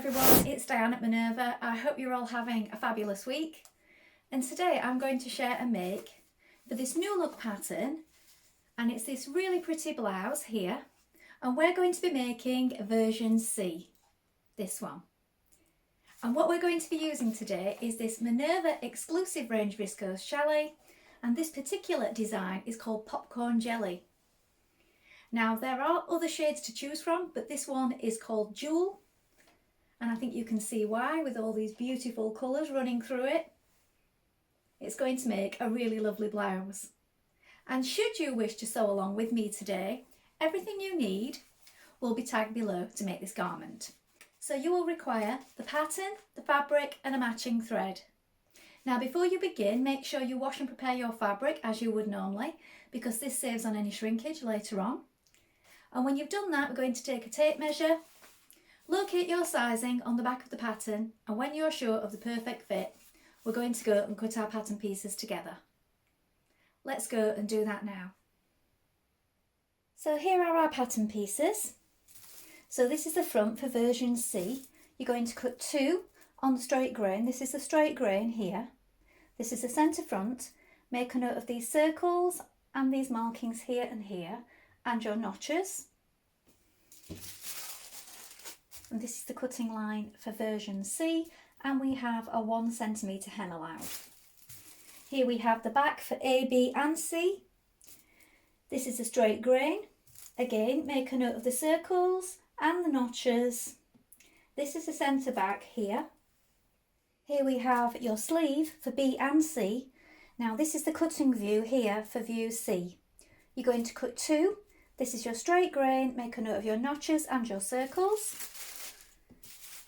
everyone, it's Diane at Minerva. I hope you're all having a fabulous week. And today I'm going to share a make for this new look pattern, and it's this really pretty blouse here, and we're going to be making version C, this one. And what we're going to be using today is this Minerva exclusive range viscose challis, and this particular design is called Popcorn Jelly. Now there are other shades to choose from, but this one is called Jewel. And I think you can see why, with all these beautiful colours running through it. It's going to make a really lovely blouse. And should you wish to sew along with me today, everything you need will be tagged below to make this garment. So you will require the pattern, the fabric and a matching thread. Now before you begin, make sure you wash and prepare your fabric as you would normally, because this saves on any shrinkage later on. And when you've done that, we're going to take a tape measure. Locate your sizing on the back of the pattern, and when you're sure of the perfect fit, we're going to go and cut our pattern pieces together. Let's go and do that now. So here are our pattern pieces. So this is the front for version C. You're going to cut 2 on the straight grain. This is the straight grain here. This is the centre front. Make a note of these circles and these markings here and here, and your notches. And this is the cutting line for version C, and we have a 1 centimetre hem allowed. Here we have the back for A, B and C. This is a straight grain. Again, make a note of the circles and the notches. This is the centre back here. Here we have your sleeve for B and C. Now this is the cutting view here for view C. You're going to cut 2. This is your straight grain. Make a note of your notches and your circles.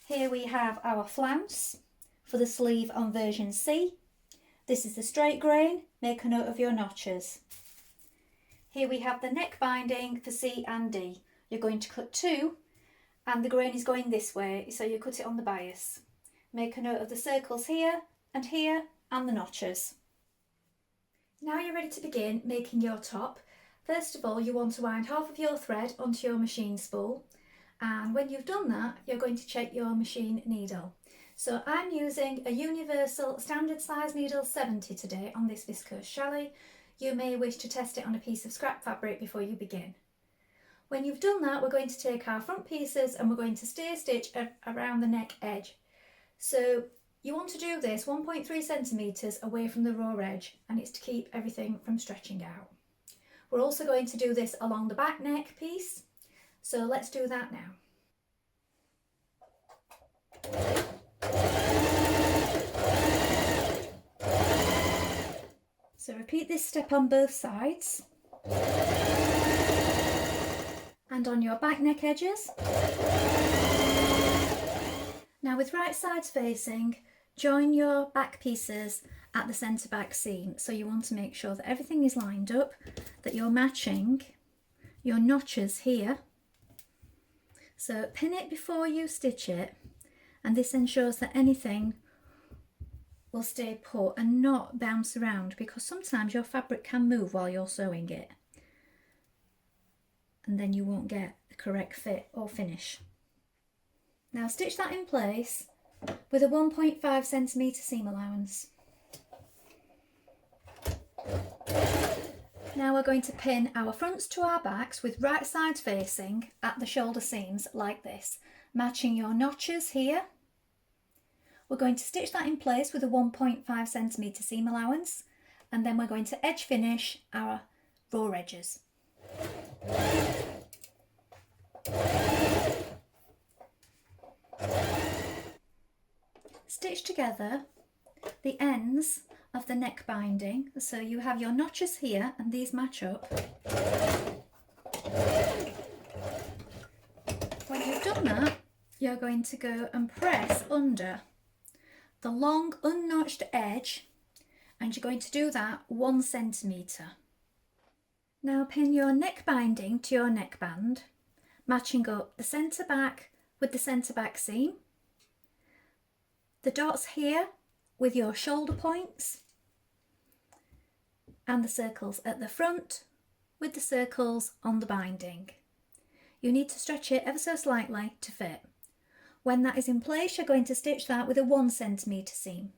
Here we have our flounce for the sleeve on version C. This is the straight grain. Make a note of your notches. Here we have the neck binding for C and D. You're going to cut 2, and the grain is going this way, so you cut it on the bias. Make a note of the circles here and the notches. Now you're ready to begin making your top. First of all, you want to wind half of your thread onto your machine spool. And when you've done that, you're going to check your machine needle. So I'm using a universal standard size needle 70 today on this viscose challis. You may wish to test it on a piece of scrap fabric before you begin. When you've done that, we're going to take our front pieces and we're going to stay stitch around the neck edge. So you want to do this 1.3 centimetres away from the raw edge, and it's to keep everything from stretching out. We're also going to do this along the back neck piece. So let's do that now. So repeat this step on both sides. And on your back neck edges. Now with right sides facing, join your back pieces at the centre back seam. So you want to make sure that everything is lined up, that you're matching your notches here. So pin it before you stitch it, and this ensures that anything will stay put and not bounce around, because sometimes your fabric can move while you're sewing it, and then you won't get the correct fit or finish. Now stitch that in place with a 1.5 centimetre seam allowance. Now we're going to pin our fronts to our backs with right sides facing at the shoulder seams like this, matching your notches here. We're going to stitch that in place with a 1.5 centimetre seam allowance, and then we're going to edge finish our raw edges. Stitch together the ends of the neck binding, so you have your notches here and these match up. When you've done that, you're going to go and press under the long unnotched edge, and you're going to do that 1 centimetre. Now pin your neck binding to your neckband, matching up the centre back with the centre back seam, the dots here with your shoulder points, and the circles at the front with the circles on the binding. You need to stretch it ever so slightly to fit. When that is in place, you're going to stitch that with a 1 centimetre seam.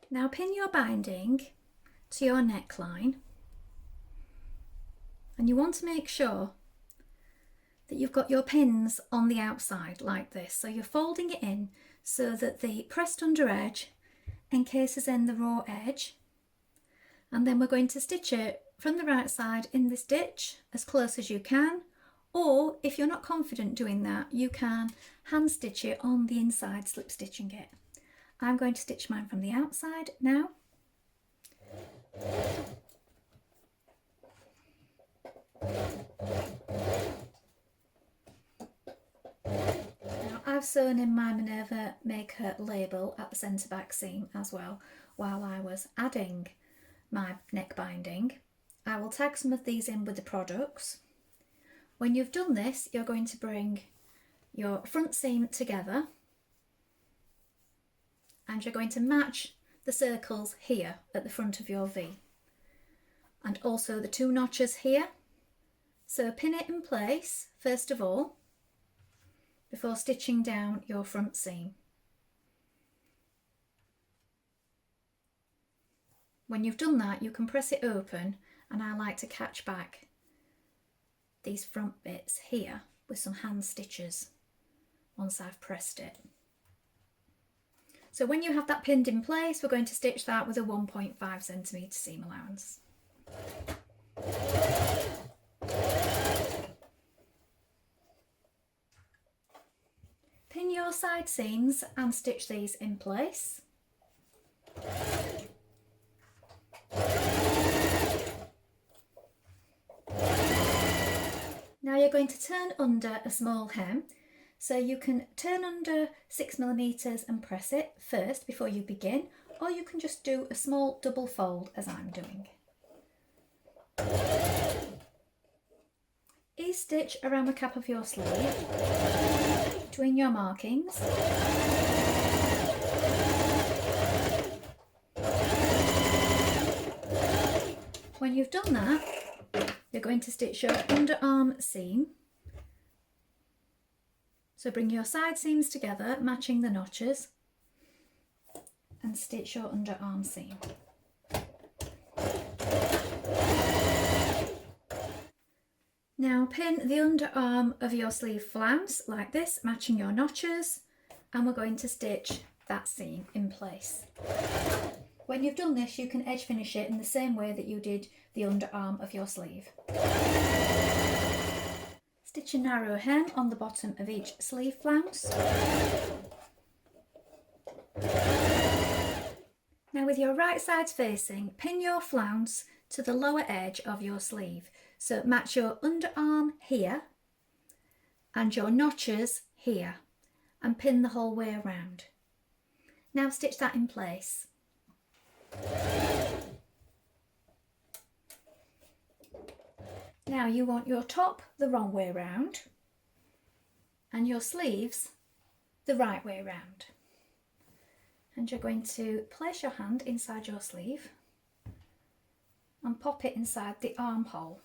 Now pin your binding to your neckline, and you want to make sure that you've got your pins on the outside like this. So you're folding it in so that the pressed under edge encases in the raw edge, and then we're going to stitch it from the right side in this stitch as close as you can, or if you're not confident doing that, you can hand stitch it on the inside, slip stitching it. I'm going to stitch mine from the outside now. Now I've sewn in my Minerva Maker label at the centre back seam as well while I was adding my neck binding. I will tag some of these in with the products. When you've done this, you're going to bring your front seam together and you're going to match the circles here at the front of your V and also the 2 notches here. So pin it in place first of all before stitching down your front seam. When you've done that, you can press it open, and I like to catch back these front bits here with some hand stitches once I've pressed it. So when you have that pinned in place, we're going to stitch that with a 1.5 centimetre seam allowance. Pin your side seams and stitch these in place. Now you're going to turn under a small hem, so you can turn under 6mm and press it first before you begin, or you can just do a small double fold as I'm doing. Ease stitch around the cap of your sleeve between your markings. When you've done that, you're going to stitch your underarm seam. So bring your side seams together, matching the notches, and stitch your underarm seam. Now pin the underarm of your sleeve flounce like this, matching your notches, and we're going to stitch that seam in place. When you've done this, you can edge finish it in the same way that you did the underarm of your sleeve. Stitch a narrow hem on the bottom of each sleeve flounce. Now with your right sides facing, pin your flounce to the lower edge of your sleeve. So match your underarm here and your notches here and pin the whole way around. Now stitch that in place. Now you want your top the wrong way round and your sleeves the right way round. And you're going to place your hand inside your sleeve and pop it inside the armhole.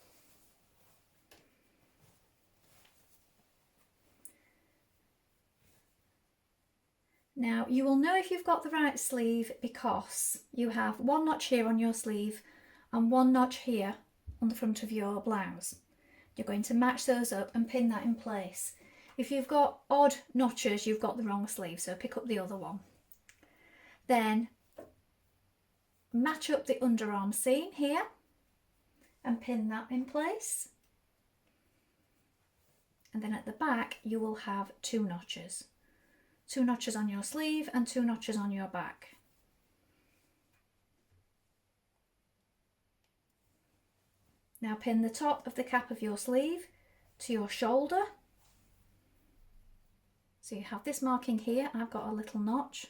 Now you will know if you've got the right sleeve because you have 1 notch here on your sleeve and 1 notch here on the front of your blouse. You're going to match those up and pin that in place. If you've got odd notches, you've got the wrong sleeve, so pick up the other one. Then match up the underarm seam here and pin that in place. And then at the back you will have 2 notches. 2 notches on your sleeve and 2 notches on your back. Now pin the top of the cap of your sleeve to your shoulder. So you have this marking here, I've got a little notch.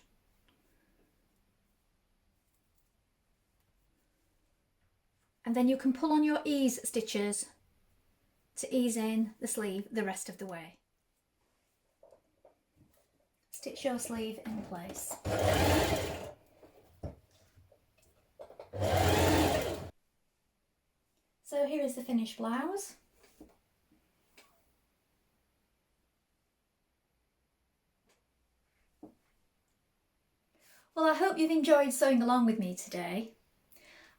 And then you can pull on your ease stitches to ease in the sleeve the rest of the way. Stitch your sleeve in place. So here here is the finished blouse. Well, I hope you've enjoyed sewing along with me today.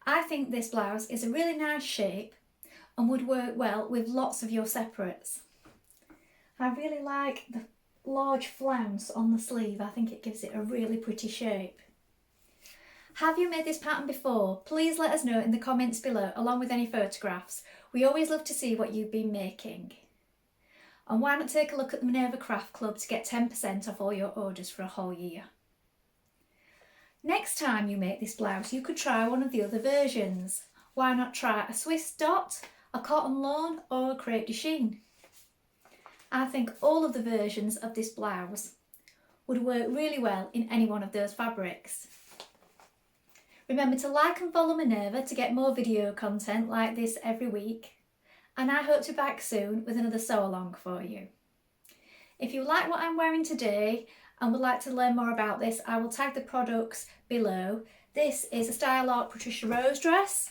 I think this blouse is a really nice shape and would work well with lots of your separates. I really like the large flounce on the sleeve. I think it gives it a really pretty shape. Have you made this pattern before? Please let us know in the comments below along with any photographs. We always love to see what you've been making. And why not take a look at the Minerva Craft Club to get 10% off all your orders for a whole year. Next time you make this blouse, you could try one of the other versions. Why not try a Swiss dot, a cotton lawn or a crepe de chine? I think all of the versions of this blouse would work really well in any one of those fabrics. Remember to like and follow Minerva to get more video content like this every week, and I hope to be back soon with another sew along for you. If you like what I'm wearing today and would like to learn more about this, I will tag the products below. This is a Style Art Patricia Rose dress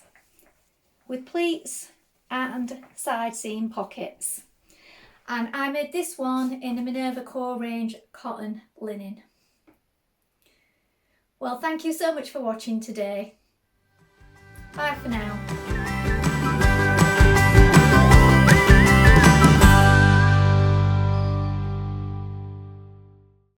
with pleats and side seam pockets. And I made this one in the Minerva Core range cotton linen. Well, thank you so much for watching today. Bye for now.